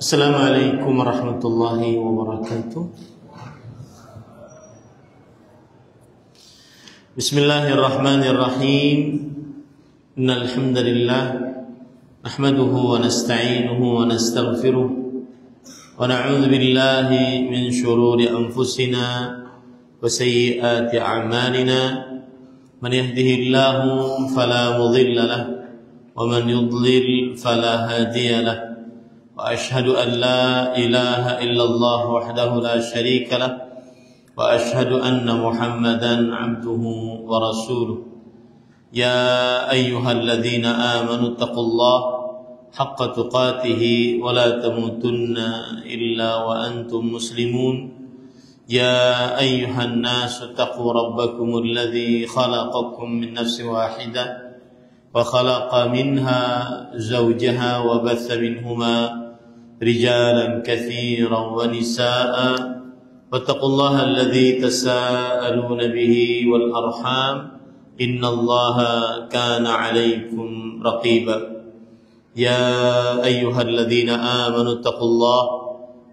Assalamualaikum warahmatullahi wabarakatuh. Bismillahirrahmanirrahim. Innal hamdalillah nahmaduhu wa nasta'inuhu wa nastaghfiruh wa na'udzu billahi min shururi anfusina wa sayyiati a'malina. Man yahdihillahu fala mudilla lahu wa man yudlil fala hadiya lahu. وأشهد أن لا إله إلا الله وحده لا شريك له وأشهد أن محمدا عبده ورسوله يا أيها الذين آمنوا اتقوا الله حق تقاته ولا تموتن إلا وأنتم مسلمون يا أيها الناس اتقوا ربكم الذي خلقكم من نفس واحدة وخلق منها زوجها وبث منهما رجالا كثيرا ونساء واتقوا الله الذي تساءلون به والأرحام إن الله كان عليكم رقيبا يا أيها الذين آمنوا اتقوا الله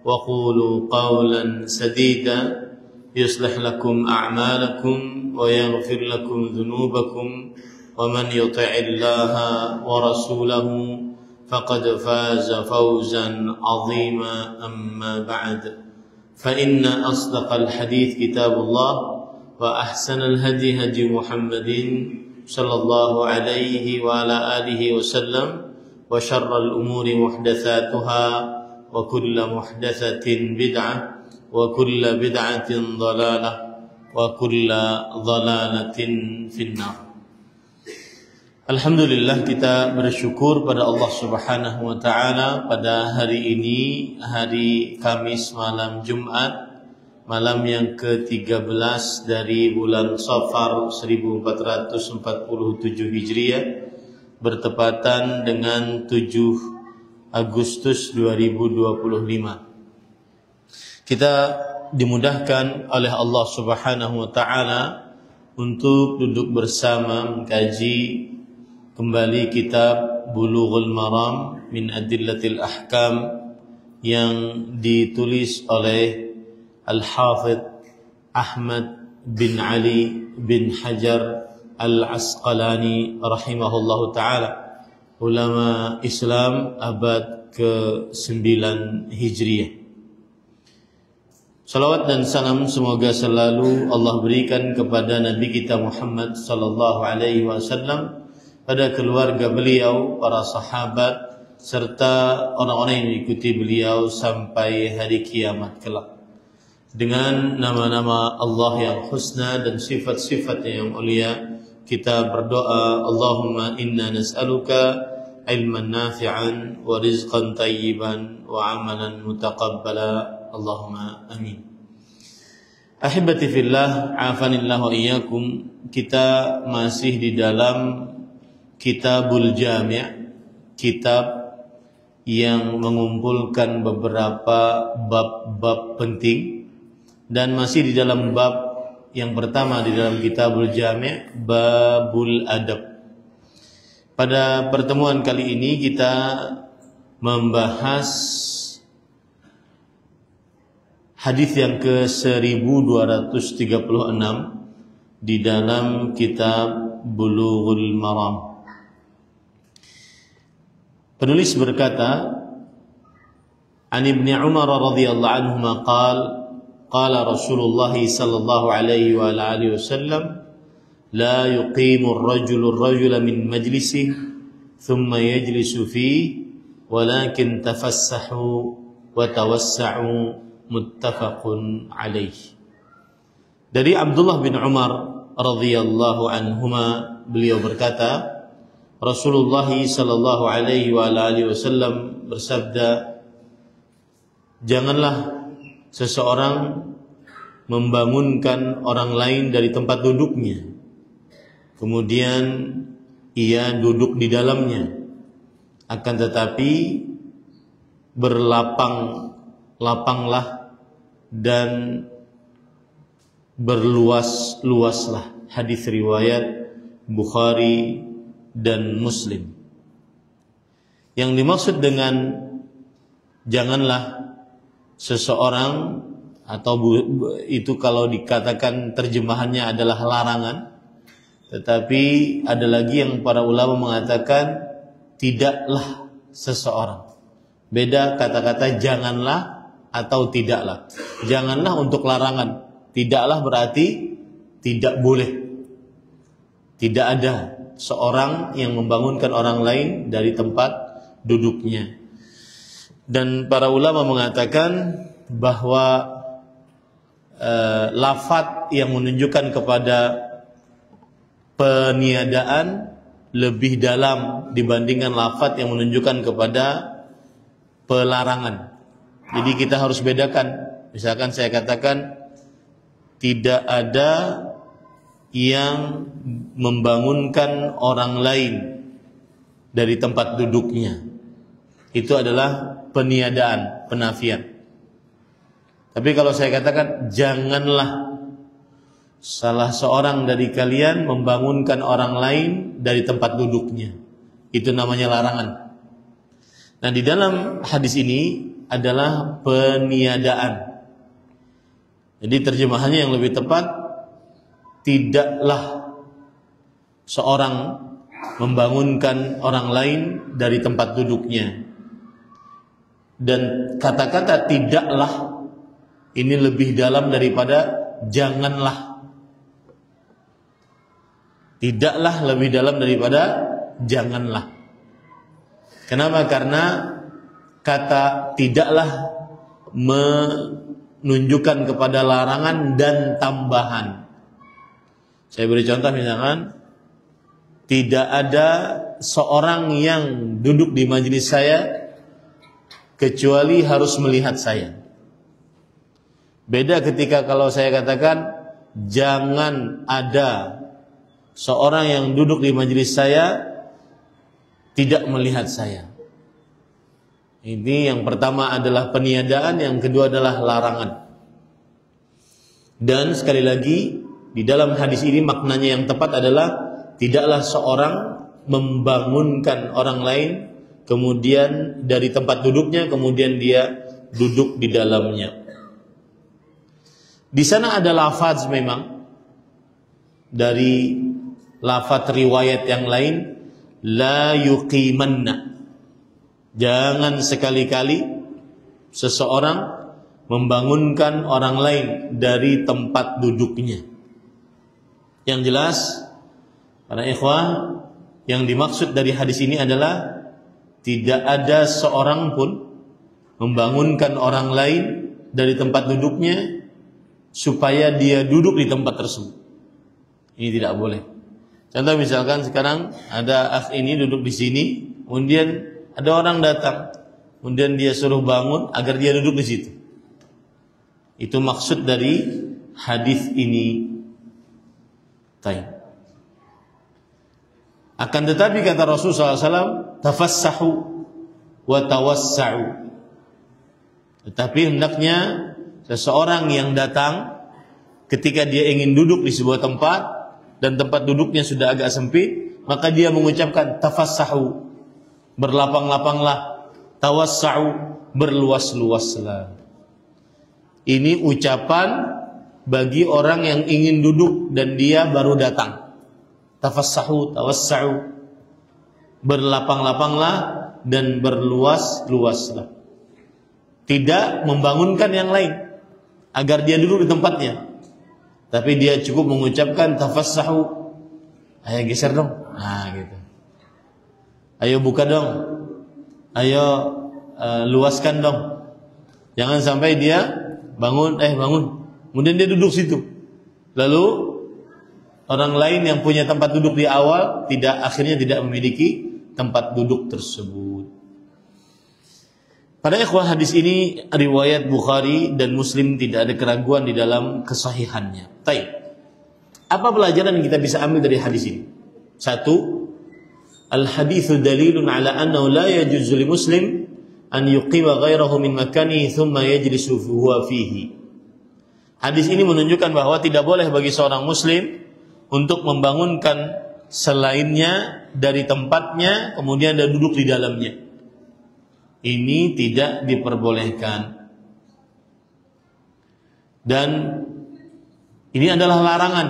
وقولوا قولا سديدا يصلح لكم أعمالكم ويغفر لكم ذنوبكم ومن يطع الله ورسوله فقد فاز فوزا عظيما أما بعد فإن أصدق الحديث كتاب الله وأحسن الهدي هدي محمد صلى الله عليه وعلى آله وسلم وشر الأمور محدثاتها وكل محدثة بدعة وكل بدعة ضلالة وكل ضلالة في النار. Alhamdulillah, kita bersyukur pada Allah Subhanahu wa taala pada hari ini, hari Kamis malam Jumat, malam yang ke-13 dari bulan Safar 1447 Hijriah, bertepatan dengan 7 Agustus 2025. Kita dimudahkan oleh Allah Subhanahu wa taala untuk duduk bersama mengkaji kembali kitab Bulughul Maram min Adillatil Ahkam yang ditulis oleh Al-Hafidh Ahmad bin Ali bin Hajar Al-Asqalani rahimahullahu ta'ala, ulama Islam abad ke-9 Hijriah. Salawat dan salam semoga selalu Allah berikan kepada Nabi kita Muhammad sallallahu alaihi wasallam, pada keluarga beliau, para sahabat, serta orang-orang yang mengikuti beliau sampai hari kiamat kelak. Dengan nama-nama Allah yang husna dan sifat-sifatnya yang mulia, kita berdoa, Allahumma inna nas'aluka ilman nafi'an wa rizqan tayyiban wa amalan mutaqabbala. Allahumma amin. Ahibati fillah, afanillah wa iyyakum. Kita masih di dalam Kitabul Jami', kitab yang mengumpulkan beberapa bab-bab penting, dan masih di dalam bab yang pertama di dalam Kitabul Jami', babul adab. Pada pertemuan kali ini kita membahas hadis yang ke-1236 di dalam kitab Bulughul Maram. Penulis berkata, An Ibni Umar radhiyallahu anhuma qala Rasulullah sallallahu alaihi wa alihi wasallam, la yuqimu ar-rajula min majlisihi thumma yajlisu fihi walakin tafassahu wa tawassa'u, muttafaqun alaihi. Dari Abdullah bin Umar radhiyallahu anhuma, beliau berkata, Rasulullah sallallahu alaihi wa alihi wasallam bersabda, janganlah seseorang membangunkan orang lain dari tempat duduknya, kemudian ia duduk di dalamnya, akan tetapi berlapang-lapanglah dan berluas-luaslah. Hadis riwayat Bukhari dan Muslim. Yang dimaksud dengan janganlah seseorang, atau itu kalau dikatakan terjemahannya adalah larangan, tetapi ada lagi yang para ulama mengatakan tidaklah seseorang. Beda kata-kata janganlah atau tidaklah. Janganlah untuk larangan, tidaklah berarti tidak boleh. Tidak ada seorang yang membangunkan orang lain dari tempat duduknya. Dan para ulama mengatakan bahwa lafadz yang menunjukkan kepada peniadaan lebih dalam dibandingkan lafadz yang menunjukkan kepada pelarangan. Jadi kita harus bedakan. Misalkan saya katakan tidak ada yang membangunkan orang lain dari tempat duduknya. Itu adalah peniadaan, penafian. Tapi kalau saya katakan janganlah salah seorang dari kalian membangunkan orang lain dari tempat duduknya, itu namanya larangan. Nah, di dalam hadis ini adalah peniadaan. Jadi terjemahannya yang lebih tepat, tidaklah seorang membangunkan orang lain dari tempat duduknya. Dan kata-kata tidaklah ini lebih dalam daripada janganlah. Tidaklah lebih dalam daripada janganlah. Kenapa? Karena kata tidaklah menunjukkan kepada larangan dan tambahan. Saya beri contoh, misalkan tidak ada seorang yang duduk di majelis saya kecuali harus melihat saya. Beda ketika kalau saya katakan jangan ada seorang yang duduk di majelis saya tidak melihat saya. Ini yang pertama adalah peniadaan, yang kedua adalah larangan. Dan sekali lagi di dalam hadis ini maknanya yang tepat adalah tidaklah seorang membangunkan orang lain kemudian dari tempat duduknya kemudian dia duduk di dalamnya. Di sana ada lafaz memang dari lafaz riwayat yang lain, la yuqimanna. Jangan sekali-kali seseorang membangunkan orang lain dari tempat duduknya. Yang jelas para ikhwah, yang dimaksud dari hadis ini adalah tidak ada seorang pun membangunkan orang lain dari tempat duduknya supaya dia duduk di tempat tersebut. Ini tidak boleh. Contoh misalkan sekarang ada akh ini duduk di sini, kemudian ada orang datang, kemudian dia suruh bangun agar dia duduk di situ. Itu maksud dari hadis ini. Akan tetapi kata Rasulullah SAW, tafassahu wa tawassa'u. Tetapi hendaknya seseorang yang datang ketika dia ingin duduk di sebuah tempat dan tempat duduknya sudah agak sempit, maka dia mengucapkan tafassahu, berlapang-lapanglah, tawassa'u, berluas-luaslah. Ini ucapan bagi orang yang ingin duduk dan dia baru datang. Tafassahu, tawassa'u, berlapang-lapanglah dan berluas-luaslah. Tidak membangunkan yang lain agar dia duduk di tempatnya, tapi dia cukup mengucapkan tafassahu, ayo geser dong, nah gitu. Ayo buka dong, ayo luaskan dong. Jangan sampai dia bangun, kemudian dia duduk situ. Lalu orang lain yang punya tempat duduk di awal akhirnya tidak memiliki tempat duduk tersebut. Pada ikhwah, hadis ini riwayat Bukhari dan Muslim, tidak ada keraguan di dalam kesahihannya. Baik. Apa pelajaran yang kita bisa ambil dari hadis ini? Satu, al-haditsu dalilun ala annahu la yajuzu li muslim an yuqima ghairahu min makanihi thumma yajlisu huwa fihi. Hadis ini menunjukkan bahwa tidak boleh bagi seorang muslim untuk membangunkan selainnya dari tempatnya kemudian dia duduk di dalamnya. Ini tidak diperbolehkan. Dan ini adalah larangan.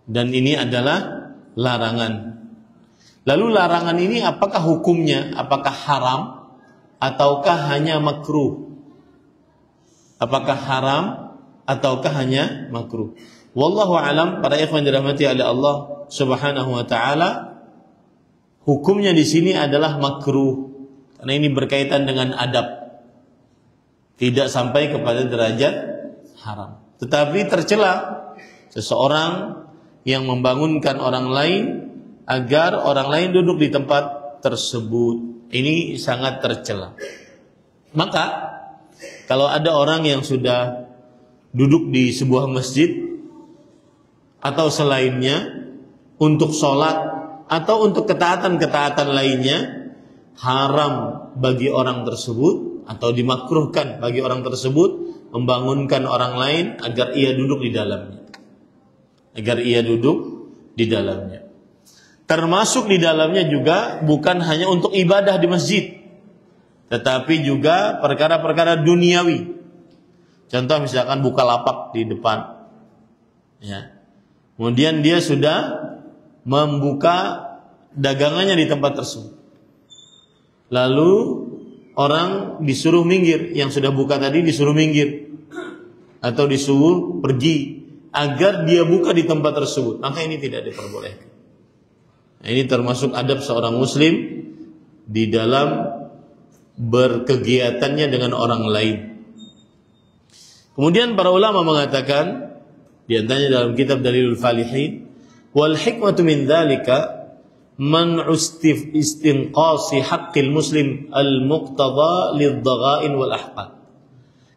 Dan ini adalah larangan. Lalu larangan ini apakah hukumnya? Apakah haram ataukah hanya makruh? Apakah haram ataukah hanya makruh? Wallahu alam, para ikhwan dirahmati oleh Allah Subhanahu wa taala, hukumnya di sini adalah makruh karena ini berkaitan dengan adab. Tidak sampai kepada derajat haram. Tetapi tercela seseorang yang membangunkan orang lain agar orang lain duduk di tempat tersebut. Ini sangat tercela. Maka kalau ada orang yang sudah duduk di sebuah masjid atau selainnya untuk sholat atau untuk ketaatan-ketaatan lainnya, haram bagi orang tersebut atau dimakruhkan bagi orang tersebut membangunkan orang lain agar ia duduk di dalamnya. Agar ia duduk di dalamnya. Termasuk di dalamnya juga bukan hanya untuk ibadah di masjid, tetapi juga perkara-perkara duniawi. Contoh misalkan buka lapak di depan, ya. Kemudian dia sudah membuka dagangannya di tempat tersebut. Lalu orang disuruh minggir, yang sudah buka tadi disuruh minggir atau disuruh pergi agar dia buka di tempat tersebut. Maka ini tidak diperbolehkan. Nah, ini termasuk adab seorang muslim di dalam berkegiatannya dengan orang lain. Kemudian para ulama mengatakan di antaranya dalam kitab Dalilul Falihin, wal hikmatu min dzalika man'u istinqasi haqqil muslim al-muqtada lidh-dhaga'in wal ahqad.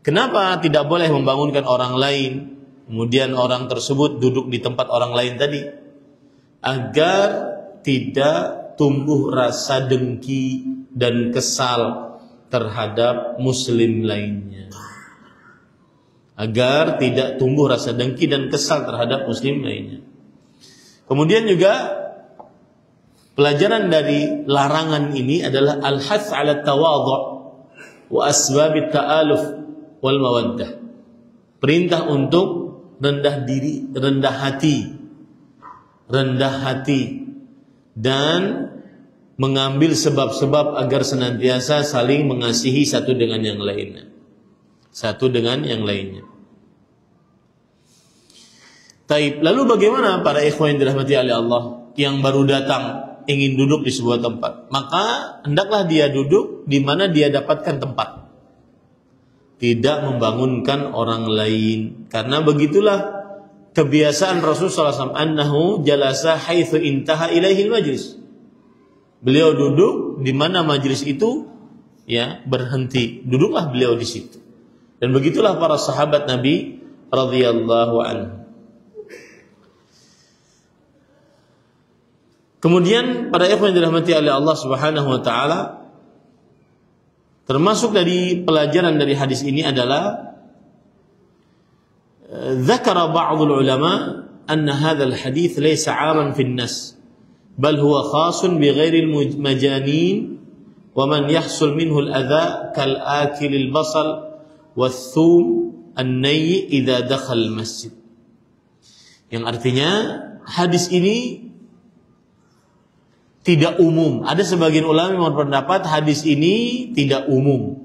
Kenapa tidak boleh membangunkan orang lain, kemudian orang tersebut duduk di tempat orang lain tadi? Agar tidak tumbuh rasa dengki dan kesal terhadap muslim lainnya. Agar tidak tumbuh rasa dengki dan kesal terhadap muslim lainnya. Kemudian juga pelajaran dari larangan ini adalah al-hath 'ala tawadhu' wa asbabit ta'aluf wal mawaddah. Perintah untuk rendah diri, rendah hati dan mengambil sebab-sebab agar senantiasa saling mengasihi satu dengan yang lainnya. Taib. Lalu bagaimana para ikhwan yang dirahmati oleh Allah yang baru datang ingin duduk di sebuah tempat? Maka hendaklah dia duduk di mana dia dapatkan tempat. Tidak membangunkan orang lain. Karena begitulah kebiasaan Rasulullah SAW. Annahu jalasa haitsu intaha ilaihil majlis. Beliau duduk di mana majlis itu ya berhenti. Duduklah beliau di situ. Dan begitulah para sahabat Nabi radhiyallahu anhu. Kemudian pada ikhwan yang dirahmati oleh Allah Subhanahu wa taala, termasuk dari pelajaran dari hadis ini adalah dzakara ba'dul ulama anna hadzal hadits laysa 'aman fi an-nas bal huwa khasun bi ghairi al-majanin wa man yahsul minhu al-adha kal akil al-basal wath-thum an-nay idza dakhala al-masjid. Yang artinya hadis ini tidak umum. Ada sebagian ulama yang berpendapat hadis ini tidak umum.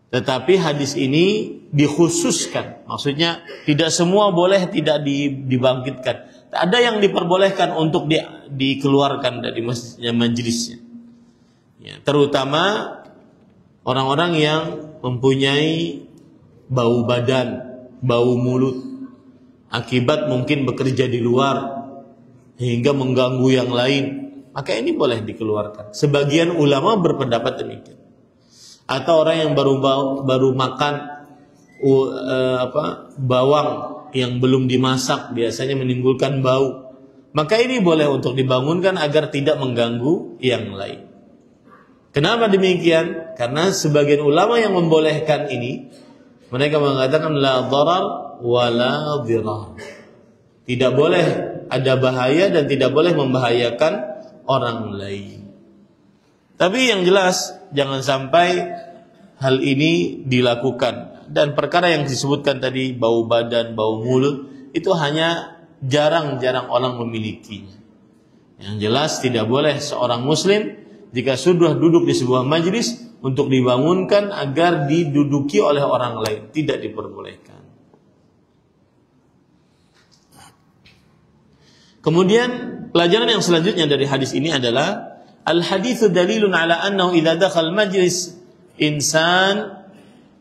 Tetapi hadis ini dikhususkan. Maksudnya tidak semua boleh tidak dibangkitkan. Ada yang diperbolehkan untuk dikeluarkan dari majelisnya. Ya, terutama orang-orang yang mempunyai bau badan, bau mulut. Akibat mungkin bekerja di luar hingga mengganggu yang lain. Maka ini boleh dikeluarkan. Sebagian ulama berpendapat demikian. Atau orang yang baru makan bawang yang belum dimasak biasanya menimbulkan bau. Maka ini boleh untuk dibangunkan agar tidak mengganggu yang lain. Kenapa demikian? Karena sebagian ulama yang membolehkan ini, mereka mengatakan la dharar wa la dhirar. Tidak boleh ada bahaya dan tidak boleh membahayakan orang lain. Tapi yang jelas jangan sampai hal ini dilakukan. Dan perkara yang disebutkan tadi, bau badan, bau mulut, itu hanya jarang-jarang orang memilikinya. Yang jelas tidak boleh seorang muslim jika sudah duduk di sebuah majelis untuk dibangunkan agar diduduki oleh orang lain, tidak diperbolehkan. Kemudian pelajaran yang selanjutnya dari hadis ini adalah al-haditsu dalilun ala annahu idza dakhal majlis insan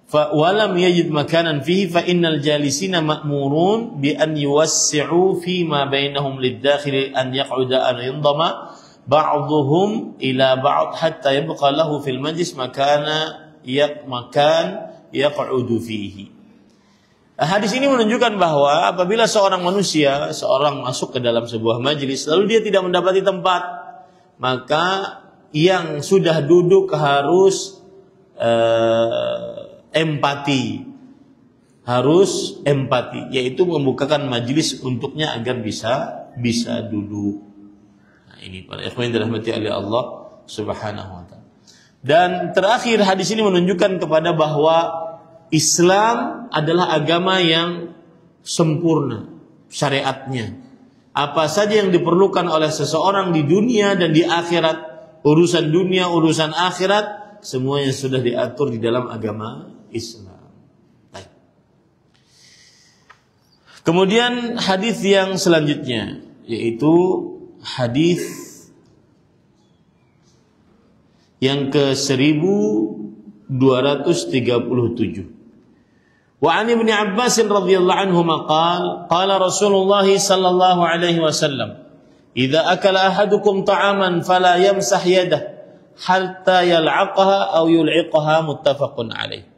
fa walam yajid makanan fihi fa innal jalisina ma'murun bi an yuwassi'u fi ma bainahum lid-dakhili an yaq'uda an yundama ba'dhuhum ila ba'd hatta yabqa lahu fil majlis makan yaq'udu fihi. Hadis ini menunjukkan bahwa apabila seorang manusia, seorang masuk ke dalam sebuah majelis lalu dia tidak mendapati tempat, maka yang sudah duduk harus empati, yaitu membukakan majelis untuknya agar bisa duduk. Nah, ini para ikhwan yang dirahmati oleh Allah Subhanahu wa taala. Dan terakhir hadis ini menunjukkan kepada bahwa Islam adalah agama yang sempurna syariatnya. Apa saja yang diperlukan oleh seseorang di dunia dan di akhirat, urusan dunia, urusan akhirat, semuanya sudah diatur di dalam agama Islam. Baik. Kemudian hadis yang selanjutnya yaitu hadis yang ke-1237. Wa 'an Ibnu Abbas radhiyallahu anhuma qala Rasulullah sallallahu alaihi wasallam idza akala ahadukum ta'aman fala yamsah yadahu hatta yal'aqaha aw yul'iqaha muttafaqun alaih.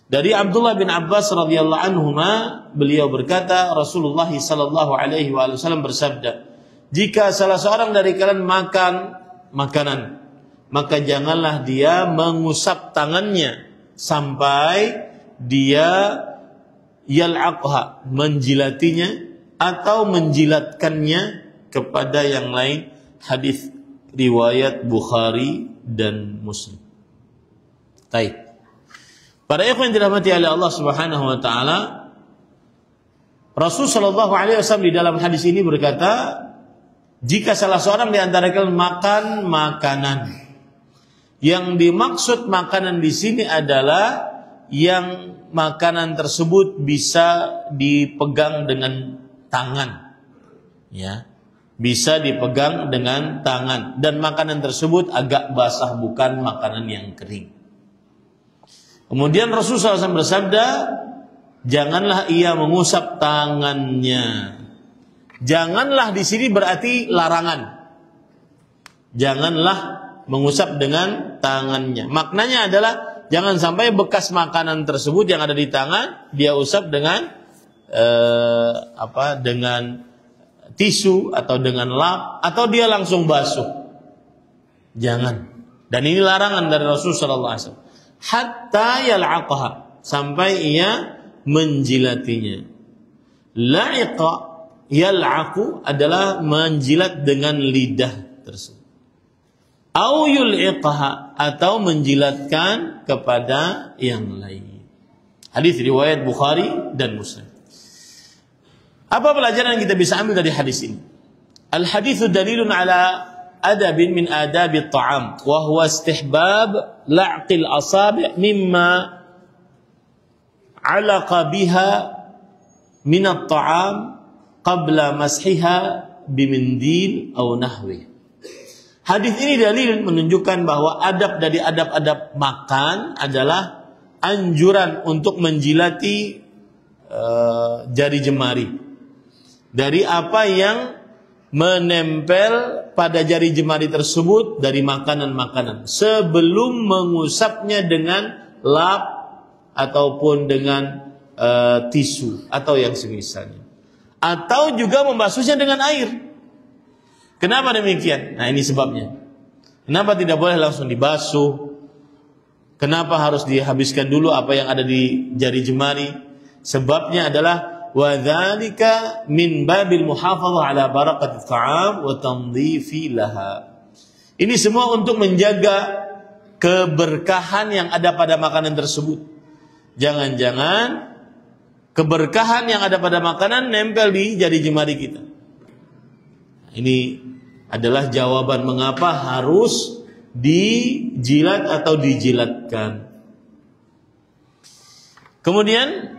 Dari Abdullah bin Abbas radhiyallahu anhuma, beliau berkata Rasulullah sallallahu alaihi wasallam bersabda, jika salah seorang dari kalian makan makanan, maka janganlah dia mengusap tangannya sampai dia yal'aqha, menjilatinya atau menjilatkannya kepada yang lain. Hadis riwayat Bukhari dan Muslim. Baik. Para ikhwan yang dirahmati oleh Allah Subhanahu wa taala, Rasul sallallahu alaihi wasallam di dalam hadis ini berkata, jika salah seorang di antara kalian makan makanan, yang dimaksud makanan di sini adalah yang makanan tersebut bisa dipegang dengan tangan, ya, bisa dipegang dengan tangan, dan makanan tersebut agak basah, bukan makanan yang kering. Kemudian Rasulullah SAW bersabda, janganlah ia mengusap tangannya. Janganlah di sini berarti larangan. Janganlah mengusap dengan tangannya. Maknanya adalah jangan sampai bekas makanan tersebut yang ada di tangan dia usap dengan dengan tisu atau dengan lap, atau dia langsung basuh. Jangan. Dan ini larangan dari Rasul sallallahu alaihi wasallam. Hatta yal'aqaha, sampai ia menjilatinya. La'iqa, yal'aqu adalah menjilat dengan lidah tersebut. Au yul'iqaha, atau menjilatkan kepada yang lain. Hadis riwayat Bukhari dan Muslim. Apa pelajaran yang kita bisa ambil dari hadis ini? Al-haditsu dalilun ala adabin min adabi at-ta'am wa huwa istihbab la'qil asabi' mimma 'alaqa biha min at-ta'am qabla mashiha bimindil aw nahwi. Hadis ini dalil menunjukkan bahwa adab dari adab-adab makan adalah anjuran untuk menjilati jari jemari dari apa yang menempel pada jari jemari tersebut dari makanan-makanan sebelum mengusapnya dengan lap ataupun dengan tisu atau yang semisalnya, atau juga membasuhnya dengan air. Kenapa demikian? Nah, ini sebabnya. Kenapa tidak boleh langsung dibasuh? Kenapa harus dihabiskan dulu apa yang ada di jari jemari? Sebabnya adalah wa dzalika min babil muhafadzah ala barakati ta'am wa tandzifi laha. Ini semua untuk menjaga keberkahan yang ada pada makanan tersebut. Jangan-jangan keberkahan yang ada pada makanan nempel di jari jemari kita. Ini adalah jawaban mengapa harus dijilat atau dijilatkan. Kemudian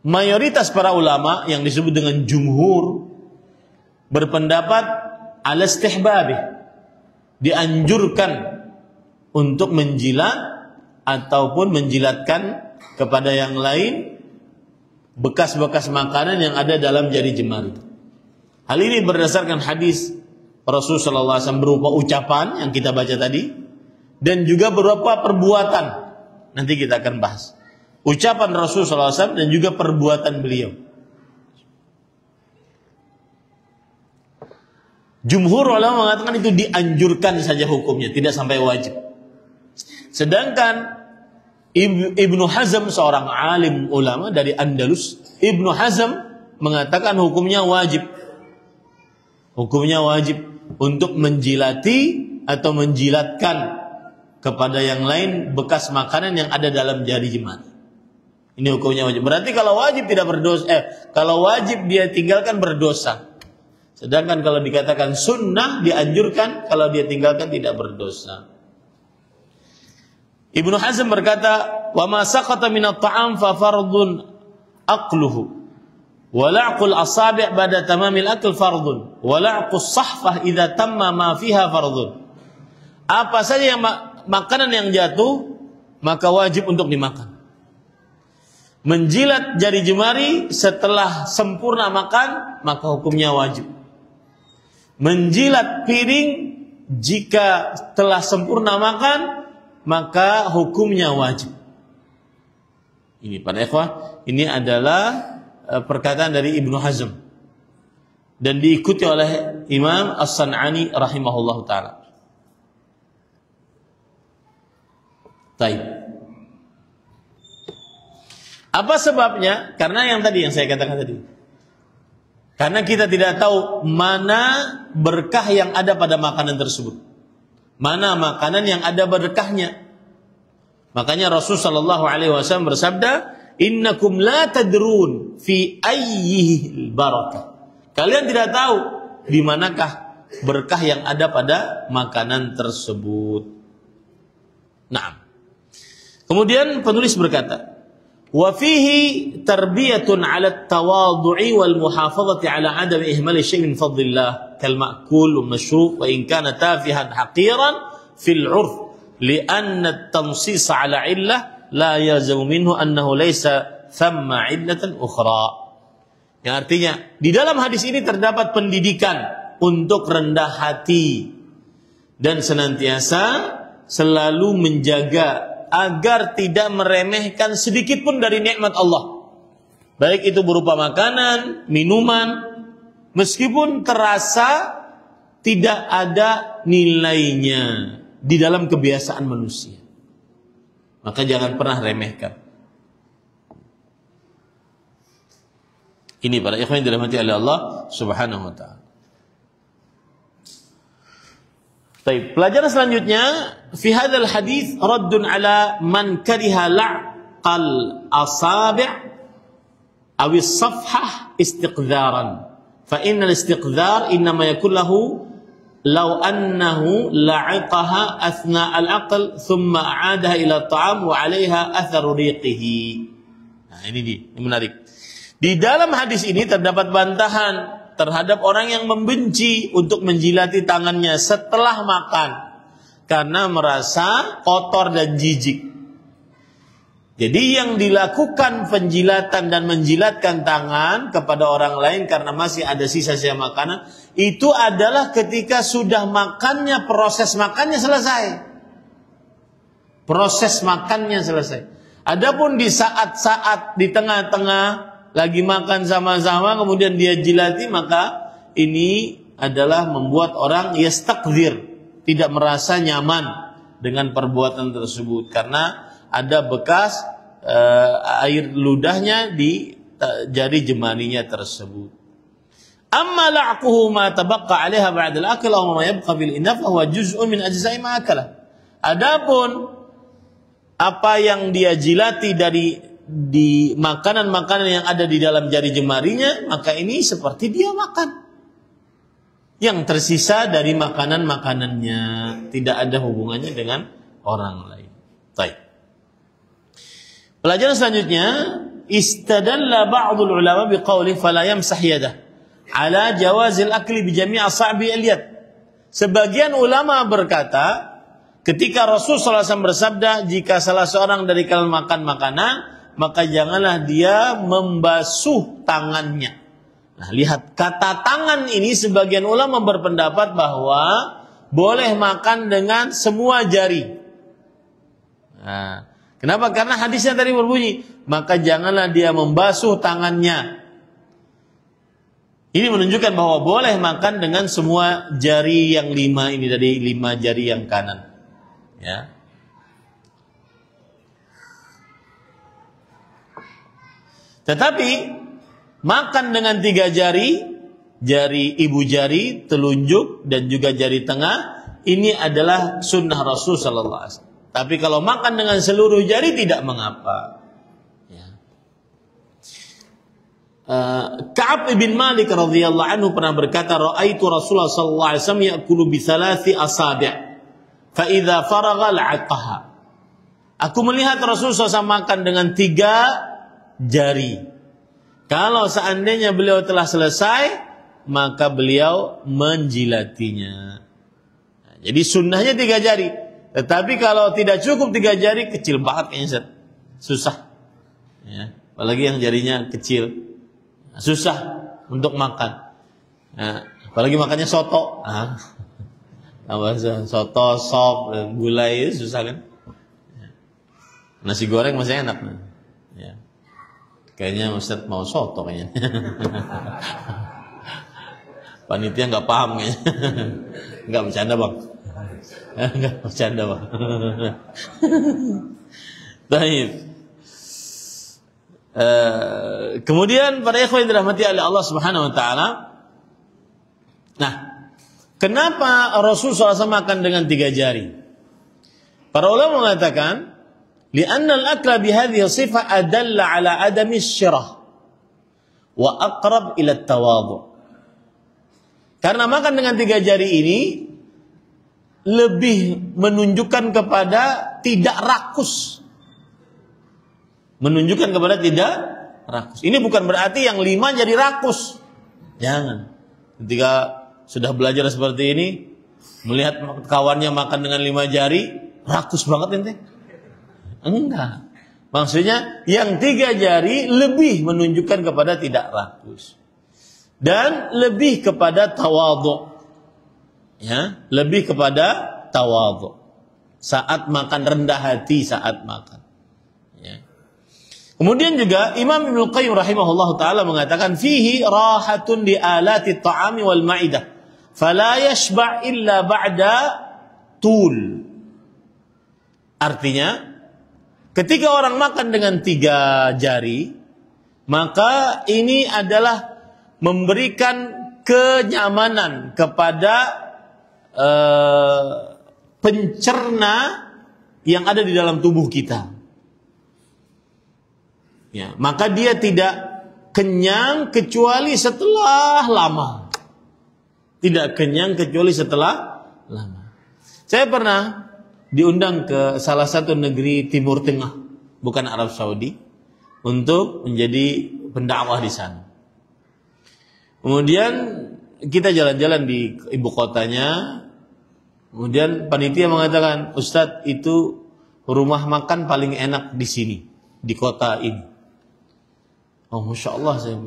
mayoritas para ulama yang disebut dengan jumhur berpendapat ala istihbabih, dianjurkan untuk menjilat ataupun menjilatkan kepada yang lain bekas-bekas makanan yang ada dalam jari jemari. Hal ini berdasarkan hadis Rasulullah SAW berupa ucapan yang kita baca tadi, dan juga berupa perbuatan. Nanti kita akan bahas ucapan Rasulullah SAW dan juga perbuatan beliau. Jumhur ulama mengatakan itu dianjurkan saja hukumnya, tidak sampai wajib. Sedangkan Ibnu Hazm, seorang alim ulama dari Andalus, Ibnu Hazm mengatakan hukumnya wajib. Hukumnya wajib untuk menjilati atau menjilatkan kepada yang lain bekas makanan yang ada dalam jari jemari. Ini hukumnya wajib. Berarti kalau wajib tidak berdosa, kalau wajib dia tinggalkan berdosa. Sedangkan kalau dikatakan sunnah dianjurkan, kalau dia tinggalkan tidak berdosa. Ibnu Hazm berkata, "Wa ma saqata min at-ta'am fa fardun aqluhu, wa la'qul asabi' ba'da tamamil akl fardun, wa la'qus sahfah idza tamma ma fiha fardun." Apa saja yang makanan yang jatuh maka wajib untuk dimakan. Menjilat jari jemari setelah sempurna makan maka hukumnya wajib. Menjilat piring jika telah sempurna makan maka hukumnya wajib. Ini para ikhwah, ini adalah perkataan dari Ibnu Hazm dan diikuti oleh Imam As-San'ani rahimahullahu taala. Baik. Apa sebabnya? Karena yang tadi yang saya katakan tadi. Karena kita tidak tahu mana berkah yang ada pada makanan tersebut. Mana makanan yang ada berkahnya. Makanya Rasul sallallahu alaihi wasallam bersabda, "Innakum la tadrun fi ayyihi barakah." Kalian tidak tahu di manakah berkah yang ada pada makanan tersebut. Nah. Kemudian penulis berkata, wa fihi tarbiyatun 'ala at-tawadhu'i wal muhafazati 'ala 'adam ihmal syai' min fadlillah kal ma'kul wal mashrub wa in kana tafihan haqiran fil 'urf li'anna at-tansis 'ala 'illah la yalzamu minhu annahu laysa thamma 'illatan ukhra. Yang artinya di dalam hadis ini terdapat pendidikan untuk rendah hati dan senantiasa selalu menjaga agar tidak meremehkan sedikit pun dari nikmat Allah. Baik itu berupa makanan, minuman, meskipun terasa tidak ada nilainya di dalam kebiasaan manusia. Maka jangan pernah remehkan. Ini para ikhwan yang dirahmati oleh Allah Subhanahu wa taala. Baik, pelajaran selanjutnya fi hadzal hadis raddun ala man kariha la'qal asabi' aw as-safhah istiqdharan fa innal istiqdhar inma yakun lahu law annahu la'aqaha athna al-aql thumma a'adaha ila at-ta'am wa 'alayha atharu riqihi. Nah, ini menarik. Di dalam hadis ini terdapat bantahan terhadap orang yang membenci untuk menjilati tangannya setelah makan karena merasa kotor dan jijik. Jadi yang dilakukan penjilatan dan menjilatkan tangan kepada orang lain karena masih ada sisa-sisa makanan itu adalah ketika sudah makannya, proses makannya selesai. Proses makannya selesai. Adapun di saat-saat di tengah-tengah lagi makan sama-sama kemudian dia jilati, maka ini adalah membuat orang yastakdzir, tidak merasa nyaman dengan perbuatan tersebut karena ada bekas air ludahnya di jari jemarinya tersebut. Amma la'quhu ma tabaqqa 'alaiha ba'da al-akl aw ma yabqa bil inaf huwa juz'un min ajza'i ma akala. Adapun apa yang dia jilati dari di makanan-makanan yang ada di dalam jari jemarinya, maka ini seperti dia makan. Yang tersisa dari makanan-makanannya, tidak ada hubungannya dengan orang lain. Baik. Pelajaran selanjutnya, istadalla ba'dul ulama biqauli fala yamsah yadah ala jawazil akli bi jami' asabi al-yad. Sebagian ulama berkata, ketika Rasulullah SAW bersabda, jika salah seorang dari kalian makan makanan, maka janganlah dia membasuh tangannya. Nah, lihat kata tangan ini, sebagian ulama berpendapat bahwa boleh makan dengan semua jari. Nah, kenapa? Karena hadisnya tadi berbunyi, maka janganlah dia membasuh tangannya. Ini menunjukkan bahwa boleh makan dengan semua jari yang 5 ini, dari 5 jari yang kanan. Ya. Tetapi makan dengan 3 jari, jari ibu jari, telunjuk dan juga jari tengah, ini adalah sunnah Rasul sallallahu alaihi wasallam. Tapi kalau makan dengan seluruh jari tidak mengapa. Ya. Ka'ab bin Malik radhiyallahu anhu pernah berkata, "Ra'aitu Rasulullah sallallahu alaihi wasallam ya'kulu bi 3 asabi', fa idza faragha la'aqaha." Aku melihat Rasulullah SAW makan dengan 3 jari. Kalau seandainya beliau telah selesai, maka beliau menjilatinya. Nah, jadi sunnahnya 3 jari. Tetapi kalau tidak cukup 3 jari, kecil banget kayaknya, susah. Ya, apalagi yang jarinya kecil, susah untuk makan. Nah, apalagi makannya soto. Soto, sop, gulai, susah kan? Nasi goreng masih enak. Ya. Kayaknya Ustaz mau soto kayaknya. Panitia nggak paham kayaknya. Nggak bercanda bang. Nggak bercanda bang. Baik. Kemudian para ikhwan yang dirahmati oleh Allah Subhanahu Wa Taala. Nah, kenapa Rasul SAW makan dengan 3 jari? Para ulama mengatakan, li'anna al-akla bihadhihi sifah adalla ala adami syirah wa aqrab ila at-tawadhu. Karena makan dengan 3 jari ini lebih menunjukkan kepada tidak rakus. Menunjukkan kepada tidak rakus. Ini bukan berarti yang 5 jadi rakus. Jangan. Ketika sudah belajar seperti ini, melihat kawannya makan dengan 5 jari, rakus banget ente. Enggak. Maksudnya yang 3 jari lebih menunjukkan kepada tidak rakus. Dan lebih kepada tawadhu. Ya, lebih kepada tawadhu. Saat makan, rendah hati saat makan. Ya. Kemudian juga Imam Ibnu Qayyim rahimahullahu taala mengatakan fihi rahatun li alati at-ta'ami wal ma'idah. Fala yashba' illa ba'da tul. Artinya, ketika orang makan dengan 3 jari, maka ini adalah memberikan kenyamanan kepada pencerna yang ada di dalam tubuh kita. Ya, maka dia tidak kenyang kecuali setelah lama. Tidak kenyang kecuali setelah lama. Saya pernah diundang ke salah satu negeri Timur Tengah, bukan Arab Saudi, untuk menjadi pendakwah di sana. Kemudian kita jalan-jalan di ibu kotanya. Kemudian panitia mengatakan, Ustadz, itu rumah makan paling enak di sini, di kota ini. Oh, Masya Allah, saya.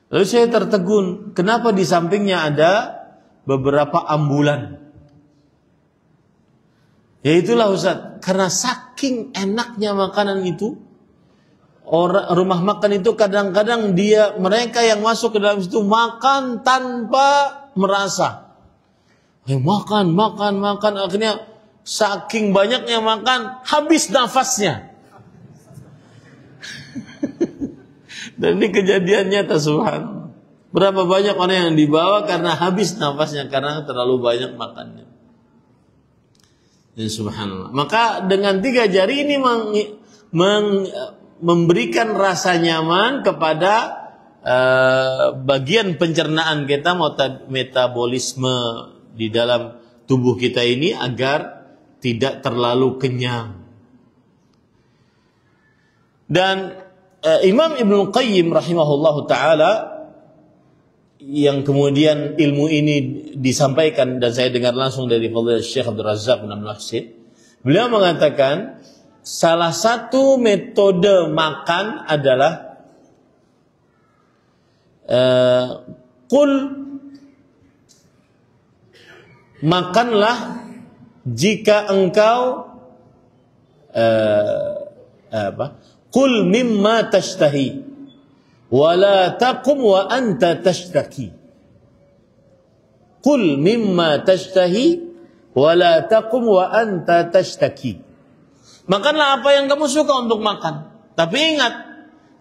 Lalu saya tertegun, kenapa di sampingnya ada beberapa ambulan? Ya itulah Ustaz, karena saking enaknya makanan itu, orang rumah makan itu kadang-kadang mereka yang masuk ke dalam situ makan tanpa merasa. Makan, akhirnya saking banyaknya makan, habis nafasnya. Dan ini kejadian nyata, subhanallah. Berapa banyak orang yang dibawa karena habis nafasnya karena terlalu banyak makannya. Ya, subhanallah. Maka dengan 3 jari ini memberikan rasa nyaman kepada bagian pencernaan kita, metabolisme di dalam tubuh kita ini agar tidak terlalu kenyang. Dan Imam Ibnu Qayyim rahimahullahu taala yang kemudian ilmu ini disampaikan dan saya dengar langsung dari Fadhil Syekh Abdul Razzaq bin Abdul Muhsin, beliau mengatakan salah satu metode makan adalah makanlah jika engkau qul mimma tashtahi wala taqum wa anta tashtaki. Qul mimma tashtahi wala taqum wa anta tashtaki. Makanlah apa yang kamu suka untuk makan. Tapi ingat,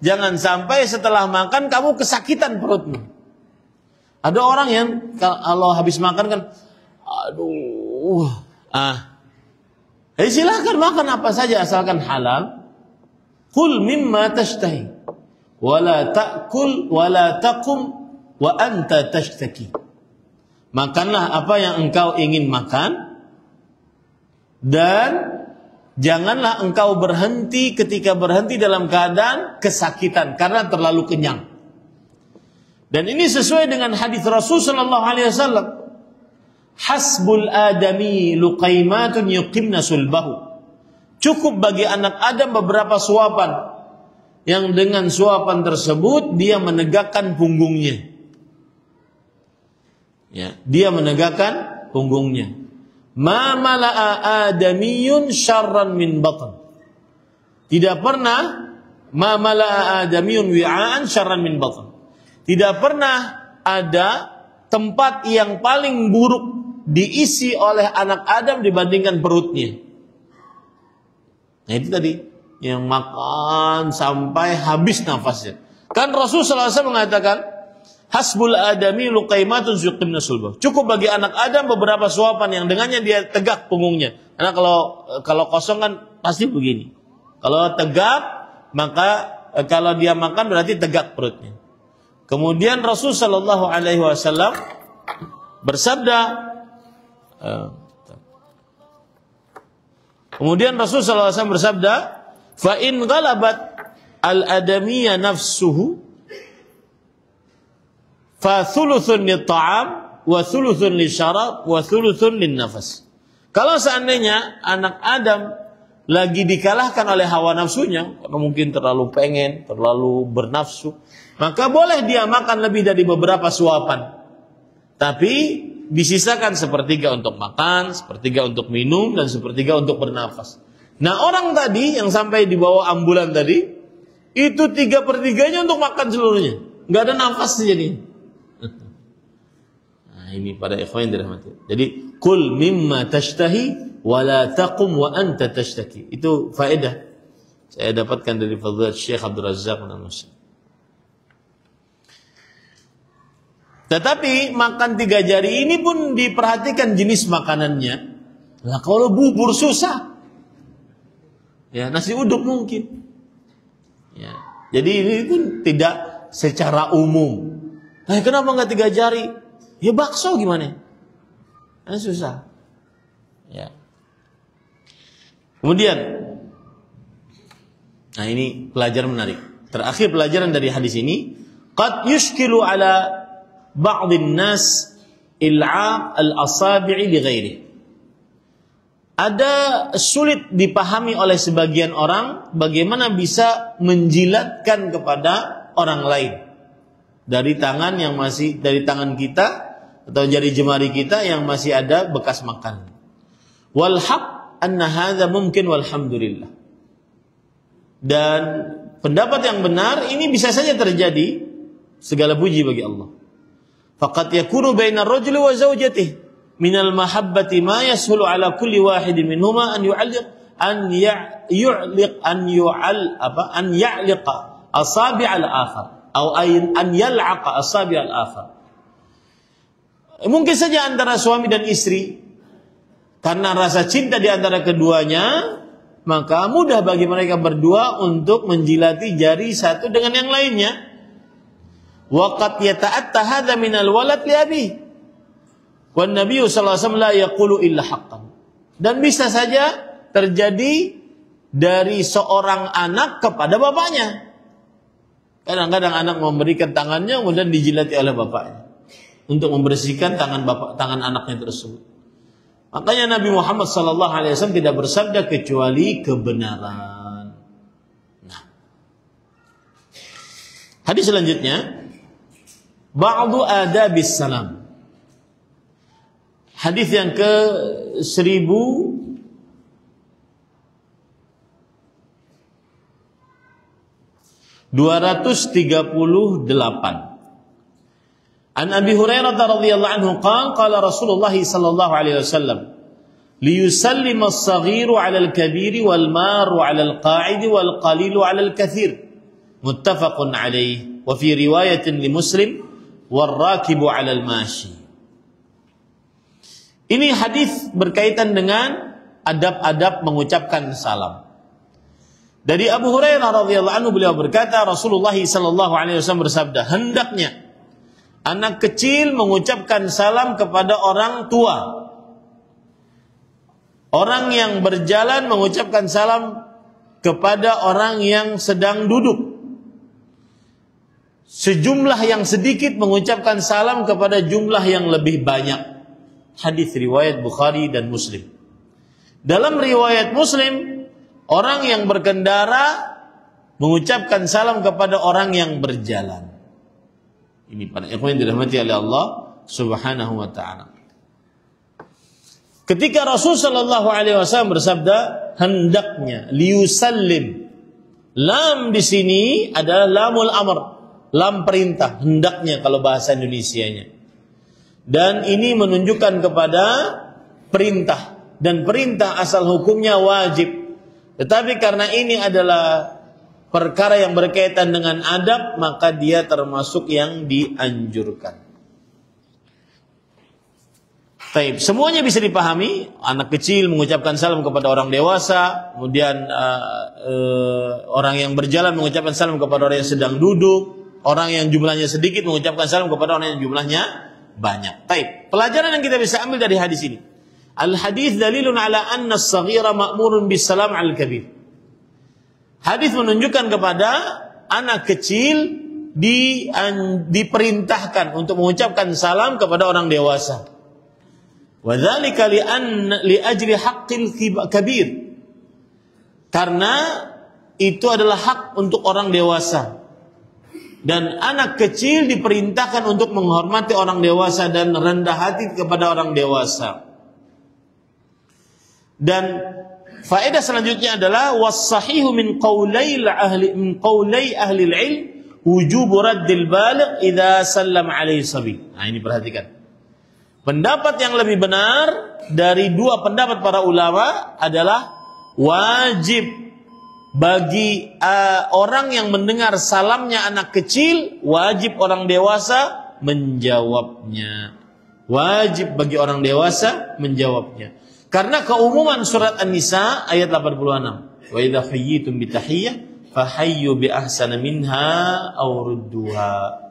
jangan sampai setelah makan kamu kesakitan perutmu. Ada orang yang kalau habis makan kan, silakan makan apa saja asalkan halal. Qul mimma tashtahi wala ta'kul wala taqum wa anta tashtaki. Makanlah apa yang engkau ingin makan dan janganlah engkau berhenti ketika berhenti dalam keadaan kesakitan karena terlalu kenyang. Dan ini sesuai dengan hadis Rasul sallallahu alaihi wasallam. Hasbul adami luqaimatun yuqimna sulbahu. Cukup bagi anak Adam beberapa suapan yang dengan suapan tersebut dia menegakkan punggungnya. Ya, dia menegakkan punggungnya. Ma mala'a adamiyun syarran min batn. Tidak pernah ma mala'a adamiyun wi'an syarran min batn. Tidak pernah ada tempat yang paling buruk diisi oleh anak Adam dibandingkan perutnya. Nah itu tadi yang makan sampai habis nafasnya. Kan Rasulullah SAW mengatakan, hasbul adami luqaimatun yuqimna sulbah. Cukup bagi anak Adam beberapa suapan yang dengannya dia tegak punggungnya. Karena kalau kosong kan pasti begini. Kalau tegak, maka kalau dia makan berarti tegak perutnya. Kemudian Rasulullah SAW bersabda, fa in ghalabat al-adamiyya nafsuhu fa thuluthun lit-ta'am wa thuluthun lisyarab wa thuluthun lin-nafas. Kalau seandainya anak Adam lagi dikalahkan oleh hawa nafsunya, karena mungkin terlalu pengen, terlalu bernafsu, maka boleh dia makan lebih dari beberapa suapan. Tapi disisakan sepertiga untuk makan, sepertiga untuk minum, dan sepertiga untuk bernafas. Nah orang tadi yang sampai di bawah ambulan tadi, itu 3/3 untuk makan seluruhnya. Nggak ada nafas jadi. Nah ini pada ikhwan dirahmati. Jadi, kul mimma tashtahi, wala taqum wa anta tashtaki. Itu faedah saya dapatkan dari Fadhil Syekh Abdul Razzaq bin Abdul Muhsin. Tetapi makan 3 jari ini pun diperhatikan jenis makanannya. Nah kalau bubur susah. Ya, nasi uduk mungkin. Ya. Jadi ini pun tidak secara umum. Nah, kenapa enggak 3 jari? Ya bakso gimana? Nah, susah. Ya. Kemudian, nah ini pelajaran menarik. Terakhir pelajaran dari hadis ini, qad yushkilu ala ba'dhin nas il'aq al-asabi'i li ghairihi. Ada sulit dipahami oleh sebagian orang bagaimana bisa menjilatkan kepada orang lain dari tangan kita atau jari jemari kita yang masih ada bekas makan. Wal haq anna hadza mumkin walhamdulillah. Dan pendapat yang benar ini bisa saja terjadi, segala puji bagi Allah. Faqad yakunu bainar rajuli wa zawjatihi minal mahabbati ma yashulu ala kulli wahidin minhuma an ya'liqa asabi' al-akhar. Au an yal'aqa asabi al-akhar. Mungkin saja antara suami dan istri, karena rasa cinta di antara keduanya, maka mudah bagi mereka berdua untuk menjilati jari satu dengan yang lainnya. Wa qad yata'atta hadza min al-walad li abi. Wan Nabi sallallahu alaihi wasallam la yaqulu illa haqqan. Dan bisa saja terjadi dari seorang anak kepada bapaknya. Kadang-kadang anak memberikan tangannya kemudian dijilati oleh bapaknya untuk membersihkan tangan anaknya tersebut. Makanya Nabi Muhammad SAW tidak bersabda kecuali kebenaran. Nah, hadis selanjutnya, ba'du adabis salam. Hadis yang ke 1238. An Abi Hurairah radhiyallahu anhu qala Rasulullah sallallahu alaihi wasallam liyusallima as-saghiru 'ala al-kabiri wal maru 'ala al-qa'idi wal qalilu 'ala al-kathir muttafaqun alaihi wa fi riwayatin li Muslim wal rakibu 'ala al-mashi. Ini hadis berkaitan dengan adab-adab mengucapkan salam. Dari Abu Hurairah radhiyallahu anhu beliau berkata, Rasulullah sallallahu alaihi wasallam bersabda, hendaknya anak kecil mengucapkan salam kepada orang tua. Orang yang berjalan mengucapkan salam kepada orang yang sedang duduk. Sejumlah yang sedikit mengucapkan salam kepada jumlah yang lebih banyak. Hadis riwayat Bukhari dan Muslim. Dalam riwayat Muslim, orang yang berkendara mengucapkan salam kepada orang yang berjalan. Ini para ikhwan yang dirahmati oleh Allah Subhanahu wa taala. Ketika Rasul sallallahu alaihi wasallam bersabda, hendaknya liyusallim. Lam di sini adalah lamul amr, lam perintah, hendaknya kalau bahasa Indonesianya. Dan ini menunjukkan kepada perintah, dan perintah asal hukumnya wajib. Tetapi karena ini adalah perkara yang berkaitan dengan adab, maka dia termasuk yang dianjurkan. Baik, semuanya bisa dipahami. Anak kecil mengucapkan salam kepada orang dewasa, kemudian orang yang berjalan mengucapkan salam kepada orang yang sedang duduk, orang yang jumlahnya sedikit mengucapkan salam kepada orang yang jumlahnya banyak. Baik, pelajaran yang kita bisa ambil dari hadis ini. Al-hadis dalilun ala anna as-saghira ma'murun bis-salam 'alal kabir. Hadis menunjukkan kepada anak kecil diperintahkan untuk mengucapkan salam kepada orang dewasa. Wa dzalika li ajli haqqil kabir. Karena itu adalah hak untuk orang dewasa. Dan anak kecil diperintahkan untuk menghormati orang dewasa dan rendah hati kepada orang dewasa. Dan faedah selanjutnya adalah was-sahihu min qawlai ahli al-ilm wujub raddil baligh idza sallam alaihi sabi. Nah, ini perhatikan. Pendapat yang lebih benar dari dua pendapat para ulama adalah wajib bagi orang yang mendengar salamnya anak kecil, wajib orang dewasa menjawabnya. Wajib bagi orang dewasa menjawabnya. Karena keumuman surat An-Nisa ayat 86. Wa idza hayyitum bi tahiyyah fahayyu bi ahsana minha aw rudduha.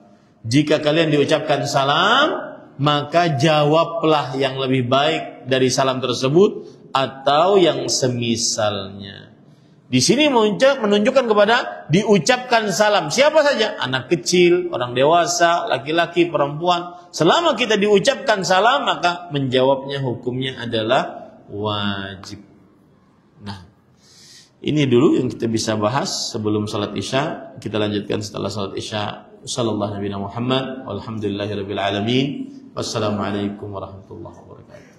Jika kalian diucapkan salam, maka jawablah yang lebih baik dari salam tersebut atau yang semisalnya. Di sini menunjukkan kepada diucapkan salam siapa saja, anak kecil, orang dewasa, laki-laki, perempuan. Selama kita diucapkan salam, maka menjawabnya hukumnya adalah wajib. Nah, ini dulu yang kita bisa bahas sebelum salat Isya. Kita lanjutkan setelah salat Isya. Sallallahu Nabi Muhammad walhamdulillahirabbil alamin. Wassalamualaikum warahmatullahi wabarakatuh.